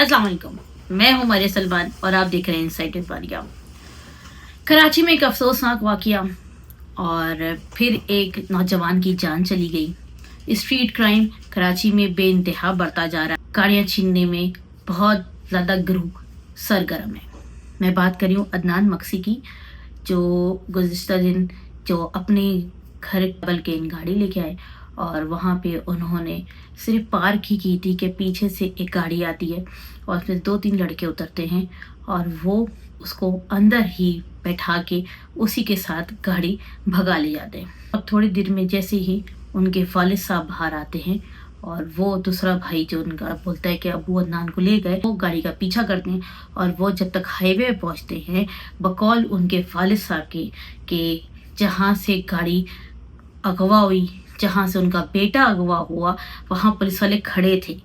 अस्सलाम वालेकुम, मैं हूं मरिया सलमान और आप देख रहे हैं इनसाइड इरफानिया। कराची में एक अफसोसनाक वाकया और फिर एक नौजवान की जान चली गई। स्ट्रीट क्राइम कराची में बेइंतहा बढ़ता जा रहा है। गाड़ियां छीनने में बहुत ज़्यादा गिरोह सरगर्म है। मैं बात कर रही हूँ अदनान मक्सी की, जो गुज़िश्ता दिन जो अपने घर बल्कि गाड़ी लेके आए और वहाँ पे उन्होंने सिर्फ पार्क ही की थी कि पीछे से एक गाड़ी आती है और फिर 2-3 लड़के उतरते हैं और वो उसको अंदर ही बैठा के उसी के साथ गाड़ी भगा ले जाते हैं। अब थोड़ी देर में जैसे ही उनके वालिद साहब बाहर आते हैं और वो दूसरा भाई जो उनका बोलता है कि अबू अदनान को ले गए, वो गाड़ी का पीछा करते हैं और वो जब तक हाईवे पे पहुंचते हैं बकौल उनके वालिद साहब के जहाँ से गाड़ी अगवा हुई, जहाँ से उनका बेटा अगवा हुआ, वहाँ पुलिस वाले खड़े थे।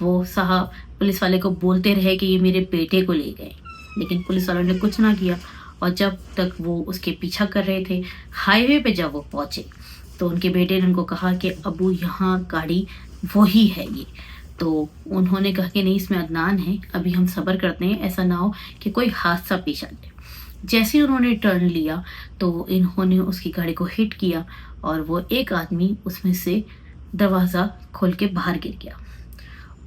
वो साहब पुलिस वाले को बोलते रहे कि ये मेरे बेटे को ले गए, लेकिन पुलिस वालों ने कुछ ना किया। और जब तक वो उसके पीछा कर रहे थे, हाईवे पे जब वो पहुंचे तो उनके बेटे ने उनको कहा कि अबू यहाँ गाड़ी वही है ये। तो उन्होंने कहा कि नहीं, इसमें अदनान है, अभी हम सब्र करते हैं, ऐसा ना हो कि कोई हादसा पेश आ जाए। जैसे ही उन्होंने टर्न लिया तो इन्होंने उसकी गाड़ी को हिट किया और वो एक आदमी उसमें से दरवाज़ा खोल के बाहर गिर गया।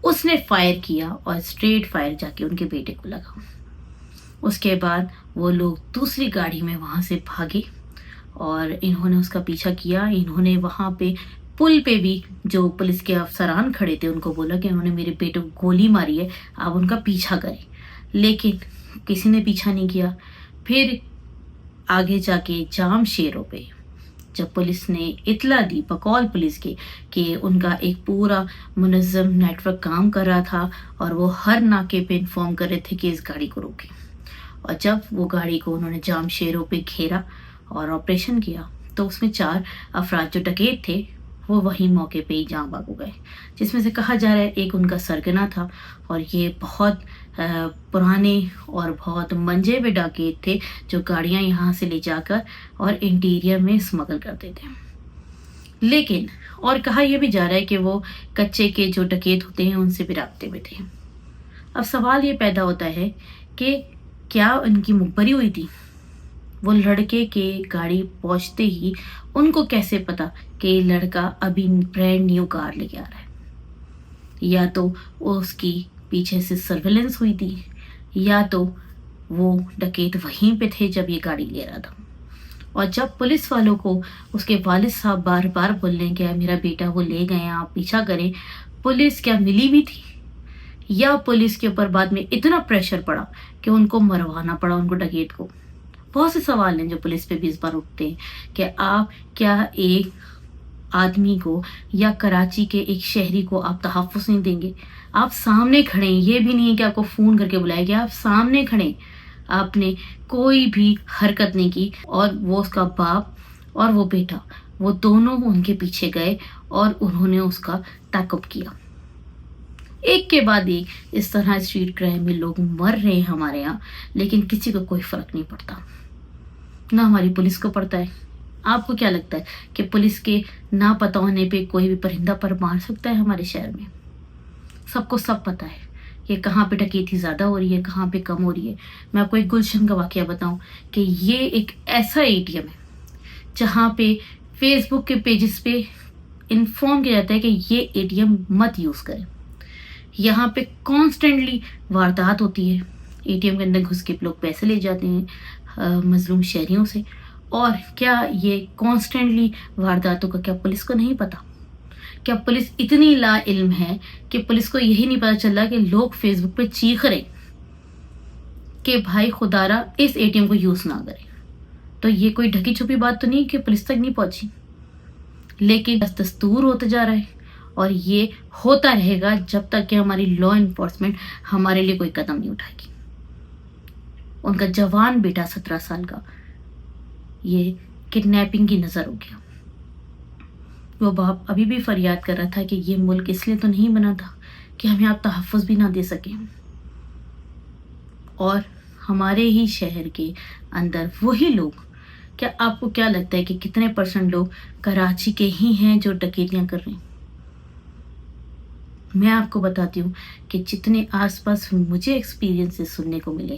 उसने फायर किया और स्ट्रेट फायर जाके उनके बेटे को लगा। उसके बाद वो लोग दूसरी गाड़ी में वहाँ से भागे और इन्होंने उसका पीछा किया। इन्होंने वहाँ पे पुल पे भी जो पुलिस के अफसरान खड़े थे उनको बोला कि उन्होंने मेरे बेटे को गोली मारी है, आप उनका पीछा करें, लेकिन किसी ने पीछा नहीं किया। फिर आगे जाके जाम शेरों पे जब पुलिस ने इतला दी बकौल पुलिस के कि उनका एक पूरा मुनज़्ज़म नेटवर्क काम कर रहा था और वो हर नाके पे इन्फॉर्म कर रहे थे कि इस गाड़ी को रोकें, और जब वो गाड़ी को उन्होंने जाम शेरों पे घेरा और ऑपरेशन किया तो उसमें 4 अफराद जो डकैत थे वो वहीं मौके पे ही जाँ बाग हो गए, जिसमें से कहा जा रहा है एक उनका सरगना था और ये बहुत पुराने और बहुत मंजे हुए डकैत थे जो गाड़ियां यहाँ से ले जाकर और इंटीरियर में स्मगल करते थे। लेकिन और कहा यह भी जा रहा है कि वो कच्चे के जो डकैत होते हैं उनसे भी राब्ते में थे। अब सवाल ये पैदा होता है कि क्या उनकी मुखबरी हुई थी? वो लड़के के गाड़ी पहुंचते ही उनको कैसे पता कि लड़का अभी ब्रांड न्यू कार लेके आ रहा है? या तो उसकी पीछे से सर्वेलेंस हुई थी, या तो वो डकैत वहीं पे थे जब ये गाड़ी ले रहा था। और जब पुलिस वालों को उसके वालिद साहब बार बार बोलने गया मेरा बेटा वो ले गए, आप पीछा करें, पुलिस क्या मिली भी थी, या पुलिस के ऊपर बाद में इतना प्रेशर पड़ा कि उनको मरवाना पड़ा उनको डकैत को? बहुत से सवाल हैं जो पुलिस पे भी इस बार उठते हैं कि आप क्या एक आदमी को या कराची के एक शहरी को आप तहफ़्फ़ुज़ नहीं देंगे? आप सामने खड़े हैं, ये भी नहीं है कि आपको फ़ोन करके बुलाया गया, आप सामने खड़े, आपने कोई भी हरकत नहीं की और वो उसका बाप और वो बेटा वो दोनों उनके पीछे गए और उन्होंने उसका ताक़ुब किया। एक के बाद एक इस तरह स्ट्रीट क्राइम में लोग मर रहे हैं हमारे यहाँ, लेकिन किसी को कोई फ़र्क नहीं पड़ता, ना हमारी पुलिस को पड़ता है। आपको क्या लगता है कि पुलिस के ना पता होने पे कोई भी परिंदा पर मार सकता है हमारे शहर में? सबको सब पता है कि कहाँ पे डकैती ज़्यादा हो रही है, कहाँ पे कम हो रही है। मैं आपको एक गुलशन का वाक़या बताऊं कि ये एक ऐसा एटीएम है जहाँ पे फेसबुक के पेजेस पे इन्फॉर्म किया जाता है कि ये एटीएम मत यूज़ करें। यहाँ पे कॉन्स्टेंटली वारदात होती है, एटीएम के अंदर घुस के लोग पैसे ले जाते हैं मजलूम शहरियों से। और क्या ये कॉन्स्टेंटली वारदातों का क्या पुलिस को नहीं पता? क्या पुलिस इतनी ला इल्म है कि पुलिस को यही नहीं पता चल रहा कि लोग फेसबुक पे चीख रहे कि भाई खुदारा इस एटीएम को यूज़ ना करें? तो ये कोई ढकी छुपी बात तो नहीं कि पुलिस तक नहीं पहुंची, लेकिन दस्तूर होता जा रहा है और ये होता रहेगा जब तक कि हमारी लॉ इन्फोर्समेंट हमारे लिए कोई कदम नहीं उठाएगी। उनका जवान बेटा 17 साल का ये किडनैपिंग की नज़र हो गया। वो बाप अभी भी फरियाद कर रहा था कि ये मुल्क इसलिए तो नहीं बना था कि हमें आप तहफ़्फ़ुज़ भी ना दे सकें, और हमारे ही शहर के अंदर वही लोग, क्या आपको क्या लगता है कि कितने % लोग कराची के ही हैं जो डकैतियां कर रहे हैं? میں آپ کو بتاتی ہوں کہ جتنے آس پاس مجھے ایکسپیرینسز سننے کو ملے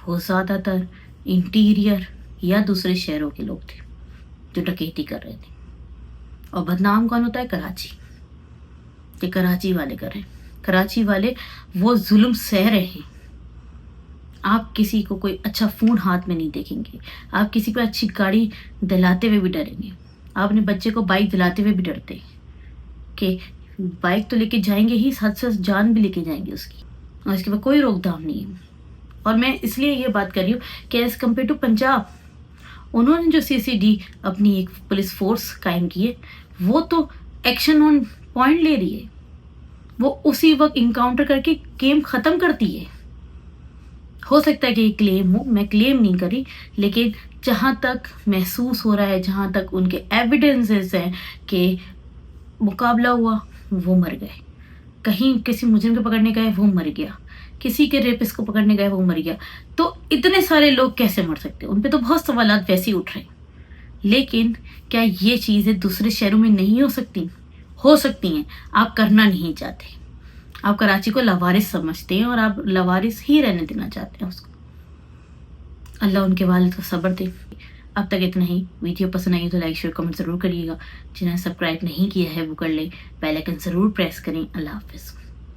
وہ زیادہ تر انٹیریئر یا دوسرے شہروں کے لوگ تھے جو ڈکیتی کر رہے تھے. اور بدنام کون ہوتا ہے؟ کراچی. کہ کراچی والے کر رہے ہیں. کراچی والے وہ ظلم سہ رہے ہیں. آپ کسی کو کوئی اچھا فون ہاتھ میں نہیں دیکھیں گے. آپ کسی کو اچھی گاڑی دلاتے ہوئے بھی ڈریں گے. آپ اپنے بچے کو بائک دلاتے ہوئے بھی ڈرتے ہیں کہ بائک تو لے کے جائیں گے ہی، ساتھ ساتھ جان بھی لے کے جائیں گے اس کی، اور اس کے بعد کوئی روک تھام نہیں ہے. اور میں اس لیے یہ بات کر رہی ہوں کہ ایز کمپیئر ٹو پنجاب، انہوں نے جو CCD اپنی ایک پولیس فورس قائم کی ہے، وہ تو ایکشن آن پوائنٹ لے رہی ہے. وہ اسی وقت انکاؤنٹر کر کے گیم ختم کرتی ہے. ہو سکتا ہے کہ یہ کلیم ہو، میں کلیم نہیں کری، لیکن جہاں تک محسوس ہو رہا ہے، جہاں تک ان کے ایویڈنسز ہیں کہ مقابلہ ہوا، وہ مر گئے. کہیں کسی مجرم کو پکڑنے گئے، وہ مر گیا. کسی کے ریپس کو پکڑنے گئے، وہ مر گیا. تو اتنے سارے لوگ کیسے مر سکتے؟ ان پہ تو بہت سوالات ویسے ہی اٹھ رہے ہیں. لیکن کیا یہ چیزیں دوسرے شہروں میں نہیں ہو سکتی؟ ہو سکتی ہیں. آپ کرنا نہیں چاہتے. آپ کراچی کو لاوارث سمجھتے ہیں اور آپ لاوارث ہی رہنے دینا چاہتے ہیں اس کو. اللہ ان کے والد کو صبر دے. اب تک اتنا ہی. ویڈیو پسند آئی تو لائک شیئر کمنٹ ضرور کریے گا. جنہیں سبسکرائب نہیں کیا ہے وہ کر لیں. بیل آئکن ضرور پریس کریں. اللہ حافظ.